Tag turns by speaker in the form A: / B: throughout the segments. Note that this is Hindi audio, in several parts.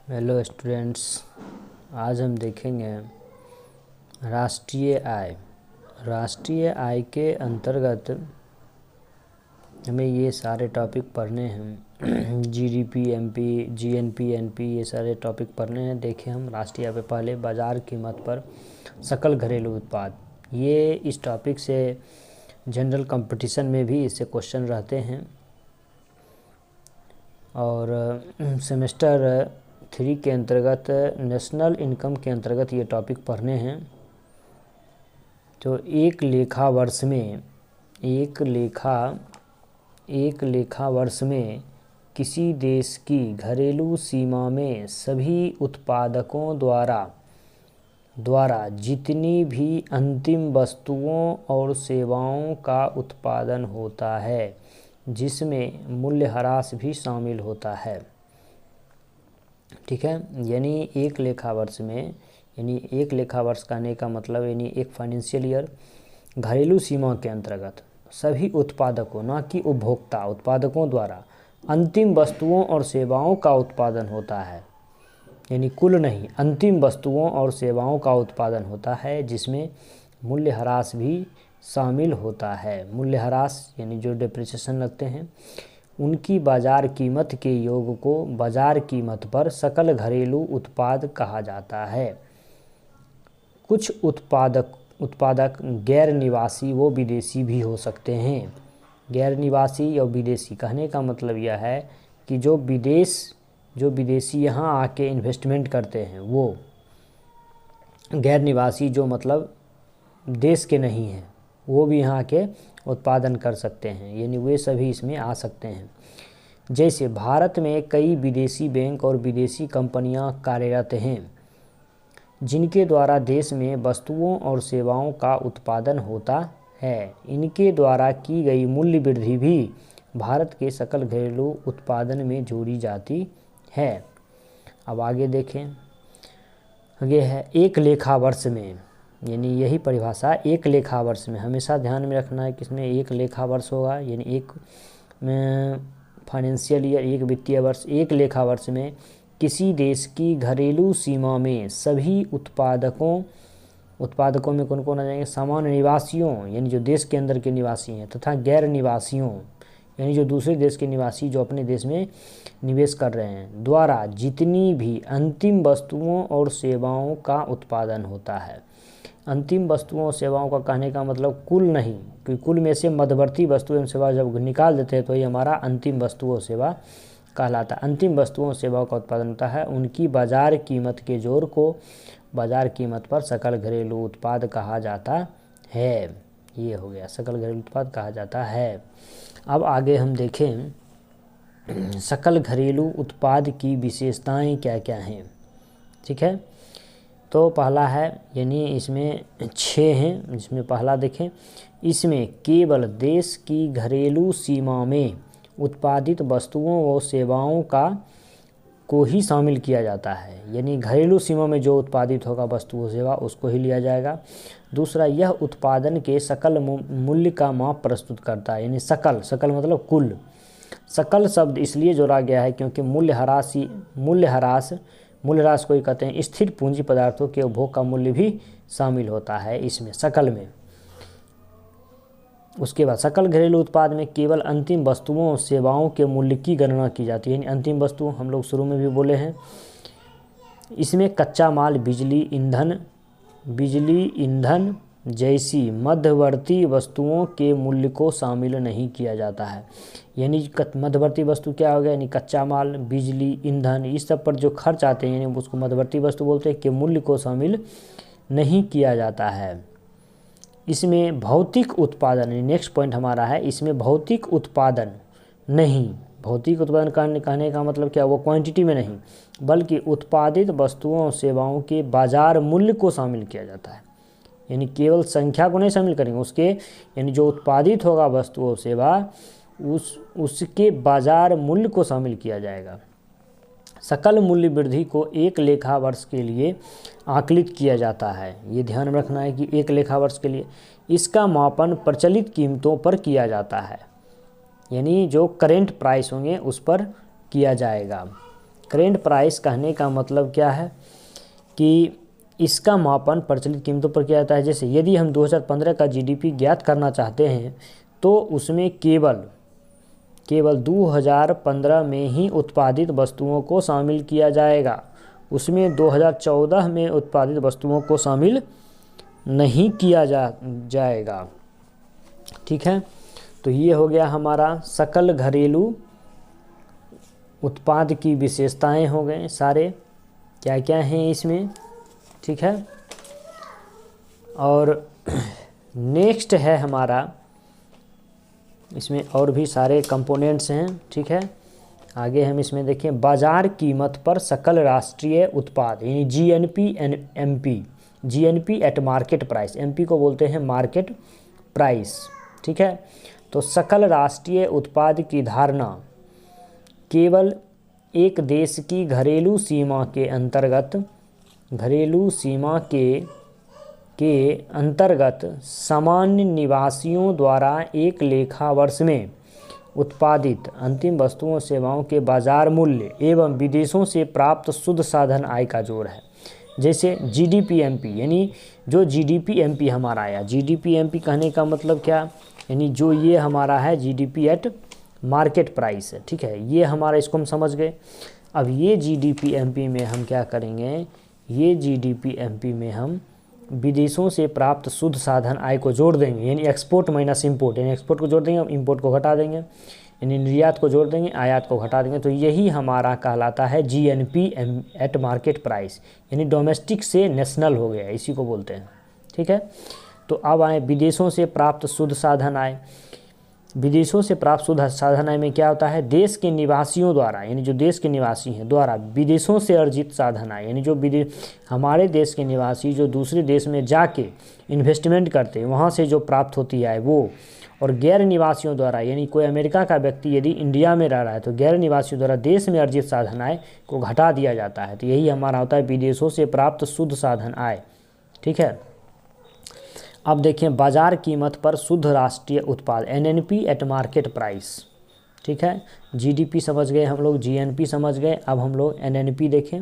A: हेलो स्टूडेंट्स, आज हम देखेंगे राष्ट्रीय आय। राष्ट्रीय आय के अंतर्गत हमें ये सारे टॉपिक पढ़ने हैं। जीडीपी, एमपी, जीएनपी, एनपी, ये सारे टॉपिक पढ़ने हैं। देखें हम राष्ट्रीय आय पे पहले बाज़ार कीमत पर सकल घरेलू उत्पाद, ये इस टॉपिक से जनरल कंपटीशन में भी इससे क्वेश्चन रहते हैं और सेमेस्टर 3 के अंतर्गत नेशनल इनकम के अंतर्गत ये टॉपिक पढ़ने हैं। तो एक लेखा वर्ष में किसी देश की घरेलू सीमा में सभी उत्पादकों द्वारा जितनी भी अंतिम वस्तुओं और सेवाओं का उत्पादन होता है, जिसमें मूल्यह्रास भी शामिल होता है। ठीक है, यानी एक लेखा वर्ष में, यानी एक लेखा वर्ष कहने का मतलब यानी एक फाइनेंशियल ईयर, घरेलू सीमा के अंतर्गत सभी उत्पादकों, ना कि उपभोक्ता, उत्पादकों द्वारा अंतिम वस्तुओं और सेवाओं का उत्पादन होता है। यानी कुल नहीं, अंतिम वस्तुओं और सेवाओं का उत्पादन होता है, जिसमें मूल्यह्रास भी शामिल होता है। मूल्यह्रास यानी जो डिप्रिसिएशन लगते हैं, उनकी बाज़ार कीमत के योग को बाज़ार कीमत पर सकल घरेलू उत्पाद कहा जाता है। कुछ उत्पादक गैर निवासी व विदेशी भी हो सकते हैं। गैर निवासी और विदेशी कहने का मतलब यह है कि जो विदेशी यहाँ आके इन्वेस्टमेंट करते हैं, वो गैर निवासी जो मतलब देश के नहीं हैं, वो भी यहाँ के उत्पादन कर सकते हैं, यानी वे सभी इसमें आ सकते हैं। जैसे भारत में कई विदेशी बैंक और विदेशी कंपनियां कार्यरत हैं, जिनके द्वारा देश में वस्तुओं और सेवाओं का उत्पादन होता है। इनके द्वारा की गई मूल्य वृद्धि भी भारत के सकल घरेलू उत्पादन में जोड़ी जाती है। अब आगे देखें, आगे है एक लेखा वर्ष में, यानी यही परिभाषा एक लेखा वर्ष में हमेशा ध्यान में रखना है। किसमें एक लेखा वर्ष होगा, यानी एक फाइनेंशियल ईयर, एक वित्तीय वर्ष, एक लेखा वर्ष में किसी देश की घरेलू सीमा में सभी उत्पादकों में कौन कौन आ जाएंगे? सामान्य निवासियों, यानी जो देश के अंदर के निवासी हैं, तथा गैर निवासियों, यानी जो दूसरे देश के निवासी जो अपने देश में निवेश कर रहे हैं, द्वारा जितनी भी अंतिम वस्तुओं और सेवाओं का उत्पादन होता है। अंतिम वस्तुओं और सेवाओं का कहने का मतलब कुल नहीं, क्योंकि कुल में से मध्यवर्ती वस्तु एवं सेवा जब निकाल देते हैं तो ये हमारा अंतिम वस्तु और सेवा कहलाता है। अंतिम वस्तुओं और सेवाओं का उत्पादन होता है, उनकी बाजार कीमत के जोड़ को बाजार कीमत पर सकल घरेलू उत्पाद कहा जाता है। ये हो गया, सकल घरेलू उत्पाद कहा जाता है। अब आगे हम देखें सकल घरेलू उत्पाद की विशेषताएं क्या क्या हैं। ठीक है, तो पहला है, यानी इसमें 6 हैं, जिसमें पहला देखें, इसमें केवल देश की घरेलू सीमा में उत्पादित वस्तुओं व सेवाओं को ही शामिल किया जाता है। यानी घरेलू सीमा में जो उत्पादित होगा वस्तु व सेवा, उसको ही लिया जाएगा। दूसरा, यह उत्पादन के सकल मूल्य का माप प्रस्तुत करता है। यानी सकल मतलब कुल। सकल शब्द इसलिए जोड़ा गया है क्योंकि मूल्यह्रास को ही कहते हैं। स्थिर पूंजी पदार्थों के उपभोग का मूल्य भी शामिल होता है इसमें, सकल में। उसके बाद सकल घरेलू उत्पाद में केवल अंतिम वस्तुओं और सेवाओं के मूल्य की गणना की जाती है। यानी अंतिम वस्तु हम लोग शुरू में भी बोले हैं, इसमें कच्चा माल, बिजली ईंधन जैसी मध्यवर्ती वस्तुओं के मूल्य को शामिल नहीं किया जाता है। यानी मध्यवर्ती वस्तु क्या हो गया? यानी कच्चा माल, बिजली, ईंधन, इस सब पर जो खर्च आते हैं, यानी उसको मध्यवर्ती वस्तु बोलते हैं, कि मूल्य को शामिल नहीं किया जाता है। इसमें भौतिक उत्पादन, नेक्स्ट पॉइंट हमारा है, इसमें भौतिक उत्पादन नहीं। भौतिक उत्पादन कहने का मतलब क्या? वो क्वांटिटी में नहीं, बल्कि उत्पादित वस्तुओं और सेवाओं के बाजार मूल्य को शामिल किया जाता है। यानी केवल संख्या को नहीं शामिल करेंगे, उसके यानी जो उत्पादित होगा वस्तु और सेवा, उसके बाजार मूल्य को शामिल किया जाएगा। सकल मूल्य वृद्धि को एक लेखा वर्ष के लिए आकलित किया जाता है। ये ध्यान में रखना है कि एक लेखा वर्ष के लिए इसका मापन प्रचलित कीमतों पर किया जाता है। यानी जो करेंट प्राइस होंगे उस पर किया जाएगा। करेंट प्राइस कहने का मतलब क्या है कि इसका मापन प्रचलित कीमतों पर किया जाता है। जैसे यदि हम 2015 का जीडीपी ज्ञात करना चाहते हैं तो उसमें केवल 2015 में ही उत्पादित वस्तुओं को शामिल किया जाएगा, उसमें 2014 में उत्पादित वस्तुओं को शामिल नहीं किया जाएगा। ठीक है, तो ये हो गया हमारा सकल घरेलू उत्पाद की विशेषताएं हो गए सारे, क्या क्या हैं इसमें। ठीक है, और नेक्स्ट है हमारा, इसमें और भी सारे कंपोनेंट्स हैं। ठीक है, आगे हम इसमें देखें बाजार कीमत पर सकल राष्ट्रीय उत्पाद यानी GNP and MP. GNP eight market price, MP को बोलते हैं मार्केट प्राइस। ठीक है, तो सकल राष्ट्रीय उत्पाद की धारणा केवल एक देश की घरेलू सीमा के अंतर्गत सामान्य निवासियों द्वारा एक लेखा वर्ष में उत्पादित अंतिम वस्तुओं सेवाओं के बाजार मूल्य एवं विदेशों से प्राप्त शुद्ध साधन आय का जोड़ है। जैसे जीडीपी एमपी, यानी जो जीडीपी एमपी हमारा आया, जीडीपी एमपी कहने का मतलब क्या, यानी जो ये हमारा है जीडीपी एट मार्केट प्राइस है। ठीक है, ये हमारा, इसको हम समझ गए। अब ये जीडीपी एमपी में हम क्या करेंगे, ये जीडीपी एमपी में हम विदेशों से प्राप्त शुद्ध साधन आय को जोड़ देंगे, यानी एक्सपोर्ट माइनस इंपोर्ट, यानी एक्सपोर्ट को जोड़ देंगे, इंपोर्ट को घटा देंगे, यानी निर्यात को जोड़ देंगे, आयात को घटा देंगे। तो यही हमारा कहलाता है जीएनपी एट मार्केट प्राइस, यानी डोमेस्टिक से नेशनल हो गया, इसी को बोलते हैं। ठीक है, तो अब आए विदेशों से प्राप्त शुद्ध साधन आय। विदेशों से प्राप्त शुद्ध साधन आय में क्या होता है, देश के निवासियों द्वारा, यानी जो देश के निवासी हैं द्वारा विदेशों से अर्जित साधन आय, यानी जो हमारे देश के निवासी जो दूसरे देश में जाके इन्वेस्टमेंट करते हैं वहाँ से जो प्राप्त होती है वो, और गैर निवासियों द्वारा, यानी कोई अमेरिका का व्यक्ति यदि इंडिया में रह रहा है तो गैर निवासियों द्वारा देश में अर्जित साधन आय को घटा दिया जाता है। तो यही हमारा होता है विदेशों से प्राप्त शुद्ध साधन आय। ठीक है, अब देखें बाजार कीमत पर शुद्ध राष्ट्रीय उत्पाद एनएनपी एट मार्केट प्राइस। ठीक है, जीडीपी समझ गए हम लोग, जीएनपी समझ गए, अब हम लोग एनएनपी देखें।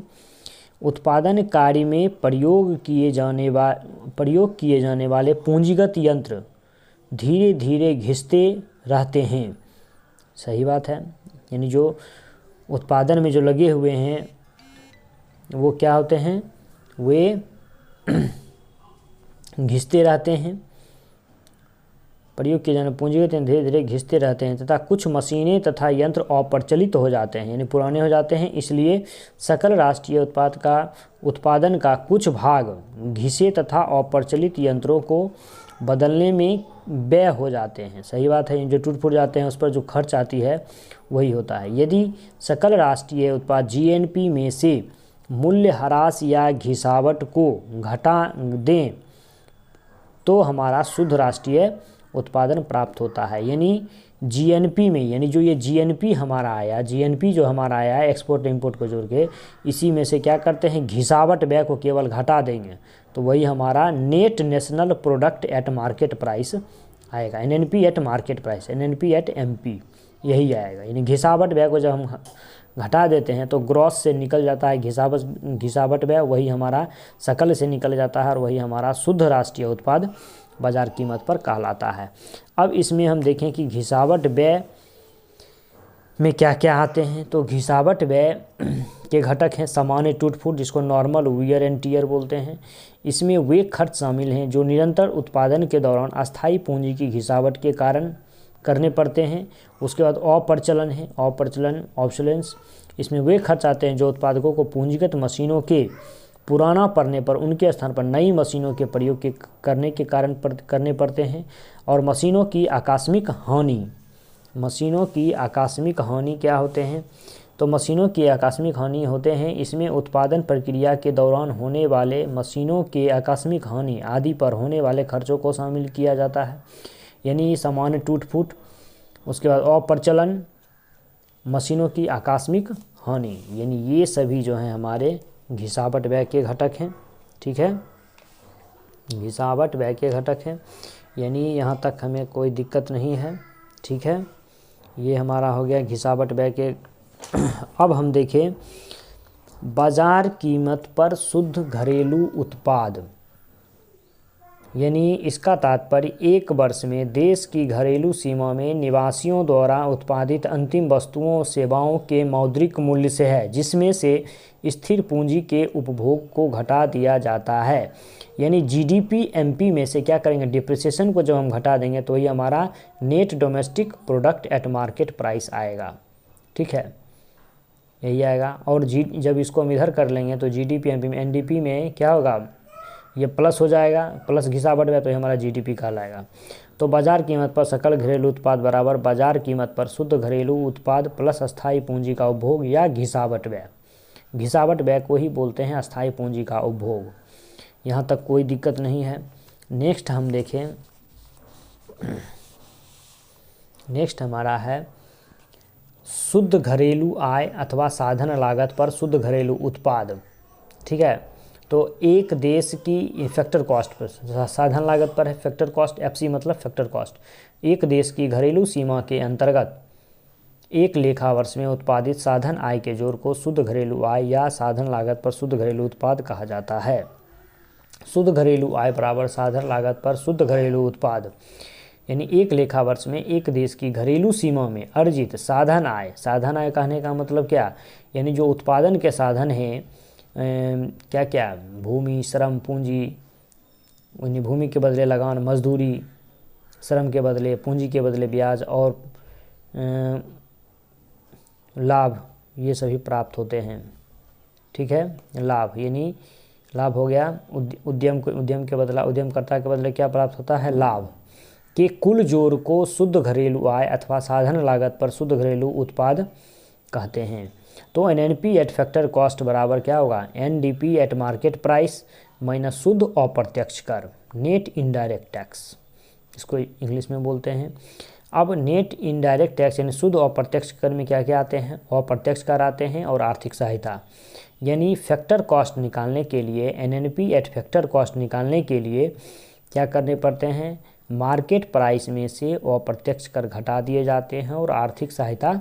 A: उत्पादन कार्य में प्रयोग किए जाने वाले पूंजीगत यंत्र धीरे धीरे घिसते रहते हैं। सही बात है, यानी जो उत्पादन में जो लगे हुए हैं वो क्या होते हैं, वे घिसते रहते हैं, प्रयोग किए जाने पूंजीगत यंत्र धीरे धीरे घिसते रहते हैं तथा कुछ मशीनें तथा यंत्र अप्रचलित हो जाते हैं, यानी पुराने हो जाते हैं। इसलिए सकल राष्ट्रीय उत्पादन का कुछ भाग घिसे तथा अप्रचलित यंत्रों को बदलने में व्यय हो जाते हैं। सही बात है, जो टूट फूट जाते हैं उस पर जो खर्च आती है वही होता है। यदि सकल राष्ट्रीय उत्पाद जीएनपी में से मूल्य ह्रास या घिसावट को घटा दें तो हमारा शुद्ध राष्ट्रीय उत्पादन प्राप्त होता है। यानी जीएनपी में, यानी जो ये जीएनपी हमारा आया, जीएनपी जो हमारा आया है एक्सपोर्ट इंपोर्ट को जोड़ के, इसी में से क्या करते हैं, घिसावट व्यय को केवल घटा देंगे तो वही हमारा net national product at market price आएगा। NNP at market price, NNP at MP, यही आएगा। यानी घिसावट व्यय को जब हम घटा देते हैं तो ग्रॉस से निकल जाता है घिसावट व्यय, वही हमारा सकल से निकल जाता है और वही हमारा शुद्ध राष्ट्रीय उत्पाद बाजार कीमत पर कहलाता है। अब इसमें हम देखें कि घिसावट व्यय में क्या क्या आते हैं। तो घिसावट व्यय के घटक हैं सामान्य टूट फूट, जिसको नॉर्मल वियर एंड टियर बोलते हैं। इसमें वे खर्च शामिल हैं जो निरंतर उत्पादन के दौरान अस्थायी पूंजी की घिसावट के कारण करने पड़ते हैं। उसके बाद अप्रचलन है, ऑब्सोलेंस। इसमें वे खर्च आते हैं जो उत्पादकों को पूंजीगत मशीनों के पुराना पड़ने पर उनके स्थान पर नई मशीनों के प्रयोग करने के कारण करने पड़ते हैं। और मशीनों की आकस्मिक हानि क्या होते हैं, तो मशीनों की आकस्मिक हानि होते हैं। इसमें उत्पादन प्रक्रिया के दौरान होने वाले मशीनों के आकस्मिक हानि आदि पर होने वाले खर्चों को शामिल किया जाता है, यानी सामान्य टूट फूट। उसके बाद अप्रचलन, मशीनों की आकस्मिक हानि, यानी ये सभी जो हैं हमारे घिसावट व्यय के घटक हैं। ठीक है, घिसावट व्यय के घटक हैं, यानी यहाँ तक हमें कोई दिक्कत नहीं है। ठीक है, ये हमारा हो गया घिसावट व्यय के। अब हम देखें बाजार कीमत पर शुद्ध घरेलू उत्पाद, यानी इसका तात्पर्य एक वर्ष में देश की घरेलू सीमा में निवासियों द्वारा उत्पादित अंतिम वस्तुओं और सेवाओं के मौद्रिक मूल्य से है, जिसमें से स्थिर पूंजी के उपभोग को घटा दिया जाता है। यानी जीडीपी एमपी में से क्या करेंगे, डिप्रिसिएशन को जब हम घटा देंगे तो ये हमारा net domestic product at market price आएगा। ठीक है, यही आएगा। और जब इसको हम इधर कर लेंगे तो जीडीपी एमपी में, एनडीपी में क्या होगा, ये प्लस हो जाएगा, प्लस घिसा बढ़ गया तो ये हमारा जीडीपी कहलाएगा। तो बाजार कीमत पर सकल घरेलू उत्पाद बराबर बाजार कीमत पर शुद्ध घरेलू उत्पाद प्लस अस्थायी पूंजी का उपभोग या घिसावट व्यय। घिसावट व्यय को ही बोलते हैं अस्थायी पूंजी का उपभोग। यहाँ तक कोई दिक्कत नहीं है। नेक्स्ट हम देखें, नेक्स्ट हमारा है शुद्ध घरेलू आय अथवा साधन लागत पर शुद्ध घरेलू उत्पाद। ठीक है, तो एक देश की फैक्टर कॉस्ट पर, साधन लागत पर है फैक्टर कॉस्ट, एफसी मतलब फैक्टर कॉस्ट। एक देश की घरेलू सीमा के अंतर्गत एक लेखा वर्ष में उत्पादित साधन आय के जोड़ को शुद्ध घरेलू आय या साधन लागत पर शुद्ध घरेलू उत्पाद कहा जाता है। शुद्ध घरेलू आय बराबर साधन लागत पर शुद्ध घरेलू उत्पाद, यानी एक लेखा वर्ष में एक देश की घरेलू सीमा में अर्जित साधन आय। साधन आय कहने का मतलब क्या, यानी जो उत्पादन के साधन हैं, क्या क्या, भूमि, श्रम, पूंजी, भूमि के बदले लगान, मजदूरी, श्रम के बदले, पूंजी के बदले ब्याज और लाभ, ये सभी प्राप्त होते हैं। ठीक है, लाभ यानी लाभ हो गया उद्यम के बदला, उद्यमकर्ता के बदले क्या प्राप्त होता है, लाभ के कुल जोड़ को शुद्ध घरेलू आय अथवा साधन लागत पर शुद्ध घरेलू उत्पाद कहते हैं। तो एनएनपी एट फैक्टर कॉस्ट बराबर क्या होगा, NDP at market price minus शुद्ध अप्रत्यक्ष कर, नेट इनडायरेक्ट टैक्स, इसको इंग्लिश में बोलते हैं। अब नेट इनडायरेक्ट टैक्स यानी शुद्ध अप्रत्यक्ष कर में क्या क्या आते हैं, अप्रत्यक्ष कर आते हैं और आर्थिक सहायता। यानी फैक्टर कॉस्ट निकालने के लिए, एनएनपी एट फैक्टर कॉस्ट निकालने के लिए क्या करने पड़ते हैं, मार्केट प्राइस में से अप्रत्यक्ष कर घटा दिए जाते हैं और आर्थिक सहायता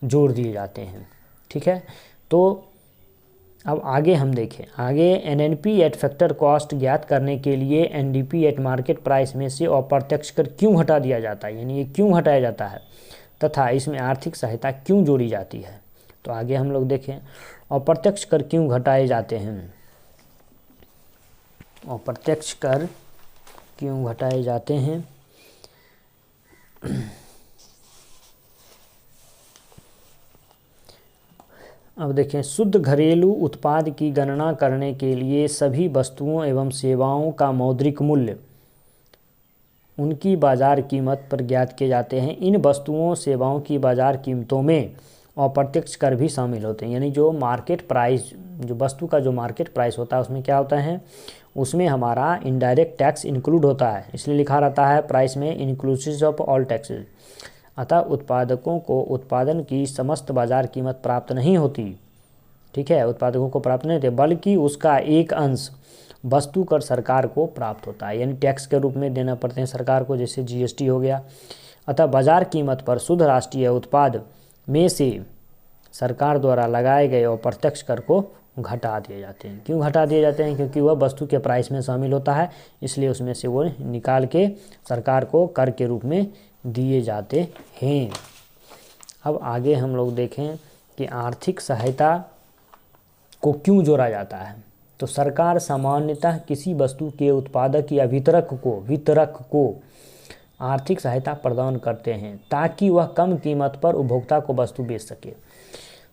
A: जोड़ दिए जाते हैं। ठीक है, तो अब आगे हम देखें, आगे एनएनपी एट फैक्टर कॉस्ट ज्ञात करने के लिए एनडीपी एट मार्केट प्राइस में से अप्रत्यक्ष कर क्यों हटा दिया जाता है, यानी ये क्यों हटाया जाता है तथा इसमें आर्थिक सहायता क्यों जोड़ी जाती है। तो आगे हम लोग देखें अप्रत्यक्ष कर क्यों घटाए जाते हैं, अप्रत्यक्ष कर क्यों घटाए जाते हैं। अब देखें, शुद्ध घरेलू उत्पाद की गणना करने के लिए सभी वस्तुओं एवं सेवाओं का मौद्रिक मूल्य उनकी बाजार कीमत पर ज्ञात किए जाते हैं। इन वस्तुओं सेवाओं की बाजार कीमतों में अप्रत्यक्ष कर भी शामिल होते हैं, यानी जो मार्केट प्राइस, जो वस्तु का जो मार्केट प्राइस होता है उसमें क्या होता है, उसमें हमारा इनडायरेक्ट टैक्स इंक्लूड होता है, इसलिए लिखा रहता है प्राइस में इंक्लूसिव ऑफ ऑल टैक्सेस। अतः उत्पादकों को उत्पादन की समस्त बाजार कीमत प्राप्त नहीं होती। ठीक है, उत्पादकों को प्राप्त नहीं होती, बल्कि उसका एक अंश वस्तु कर सरकार को प्राप्त होता है, यानी टैक्स के रूप में देना पड़ते हैं सरकार को, जैसे जीएसटी हो गया। अतः बाजार कीमत पर शुद्ध राष्ट्रीय उत्पाद में से सरकार द्वारा लगाए गए अप्रत्यक्ष कर को घटा दिए जाते हैं। क्यों घटा दिए जाते हैं, क्योंकि वह वस्तु के प्राइस में शामिल होता है, इसलिए उसमें से वो निकाल के सरकार को कर के रूप में दिए जाते हैं। अब आगे हम लोग देखें कि आर्थिक सहायता को क्यों जोड़ा जाता है। तो सरकार सामान्यतः किसी वस्तु के उत्पादक या वितरक को आर्थिक सहायता प्रदान करते हैं ताकि वह कम कीमत पर उपभोक्ता को वस्तु बेच सके।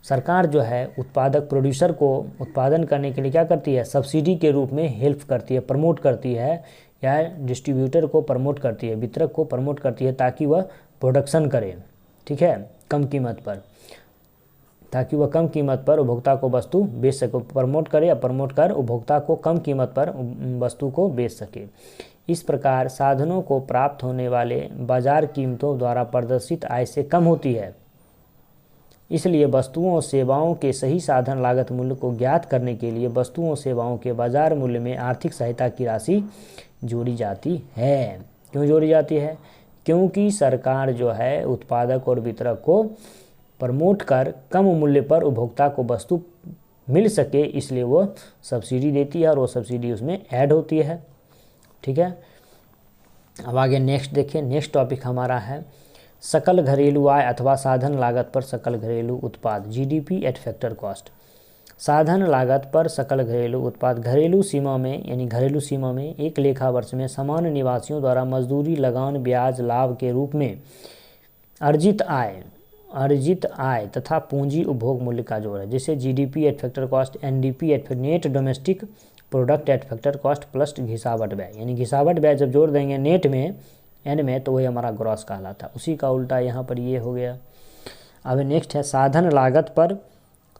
A: सरकार जो है उत्पादक प्रोड्यूसर को उत्पादन करने के लिए क्या करती है, सब्सिडी के रूप में हेल्प करती है, प्रमोट करती है, या डिस्ट्रीब्यूटर को प्रमोट करती है, वितरक को प्रमोट करती है ताकि वह प्रोडक्शन करे। ठीक है, कम कीमत पर, ताकि वह कम कीमत पर उपभोक्ता को वस्तु बेच सके, प्रमोट करे या प्रमोट कर उपभोक्ता को कम कीमत पर वस्तु को बेच सके। इस प्रकार साधनों को प्राप्त होने वाले बाजार कीमतों द्वारा प्रदर्शित आय से कम होती है। इसलिए वस्तुओं और सेवाओं के सही साधन लागत मूल्य को ज्ञात करने के लिए वस्तुओं और सेवाओं के बाजार मूल्य में आर्थिक सहायता की राशि जोड़ी जाती है। क्यों जोड़ी जाती है, क्योंकि सरकार जो है उत्पादक और वितरक को प्रमोट कर कम मूल्य पर उपभोक्ता को वस्तु मिल सके, इसलिए वो सब्सिडी देती है और वो सब्सिडी उसमें ऐड होती है। ठीक है, अब आगे नेक्स्ट देखिए। नेक्स्ट टॉपिक हमारा है सकल घरेलू आय अथवा साधन लागत पर सकल घरेलू उत्पाद, जीडीपी एट फैक्टर कॉस्ट। साधन लागत पर सकल घरेलू उत्पाद घरेलू सीमा में, यानी घरेलू सीमा में एक लेखा वर्ष में सामान्य निवासियों द्वारा मजदूरी, लगान, ब्याज, लाभ के रूप में अर्जित आय तथा पूंजी उपभोग मूल्य का जोड़ है, जिसे GDP at factor cost, NDP at net domestic product at factor cost plus घिसावट व्यय, यानी घिसावट व्यय जब जोड़ देंगे नेट में, एन में, तो वही हमारा ग्रॉस कहलाता है। उसी का उल्टा यहाँ पर ये हो गया। अब नेक्स्ट है साधन लागत पर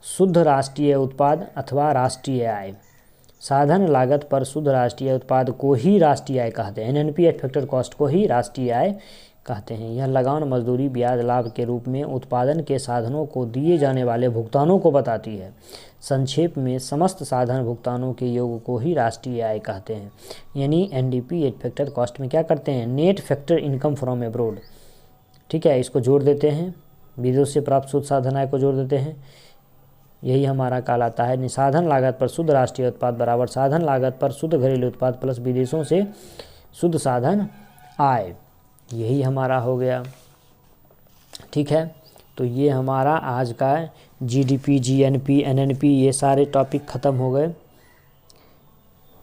A: शुद्ध राष्ट्रीय उत्पाद अथवा राष्ट्रीय आय। साधन लागत पर शुद्ध राष्ट्रीय उत्पाद को ही राष्ट्रीय आय कहते हैं, एनएनपी एट फैक्टर कॉस्ट को ही राष्ट्रीय आय कहते हैं। यह लगान, मजदूरी, ब्याज, लाभ के रूप में उत्पादन के साधनों को दिए जाने वाले भुगतानों को बताती है। संक्षेप में समस्त साधन भुगतानों के योग को ही राष्ट्रीय आय कहते हैं। यानी एनडीपी एट फैक्टर कॉस्ट में क्या करते हैं, net factor income from abroad, ठीक है, इसको जोड़ देते हैं, विदेश से प्राप्त शुद्ध साधन आय को जोड़ देते हैं, यही हमारा कहलाता है। साधन लागत पर शुद्ध राष्ट्रीय उत्पाद बराबर साधन लागत पर शुद्ध घरेलू उत्पाद प्लस विदेशों से शुद्ध साधन आय, यही हमारा हो गया। ठीक है, तो ये हमारा आज का जीडीपी, जीएनपी, एनएनपी, ये सारे टॉपिक ख़त्म हो गए।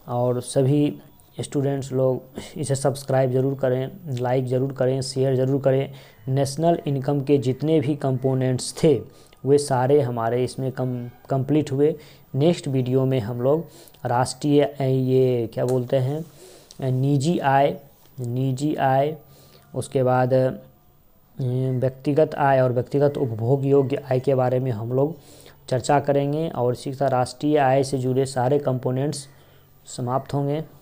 A: और सभी स्टूडेंट्स लोग इसे सब्सक्राइब ज़रूर करें, लाइक ज़रूर करें, शेयर ज़रूर करें। नेशनल इनकम के जितने भी कंपोनेंट्स थे वे सारे हमारे इसमें कंप्लीट हुए। नेक्स्ट वीडियो में हम लोग राष्ट्रीय ये क्या बोलते हैं, निजी आय, उसके बाद व्यक्तिगत आय और व्यक्तिगत उपभोग योग्य आय के बारे में हम लोग चर्चा करेंगे। और इसी तरह राष्ट्रीय आय से जुड़े सारे कंपोनेंट्स समाप्त होंगे।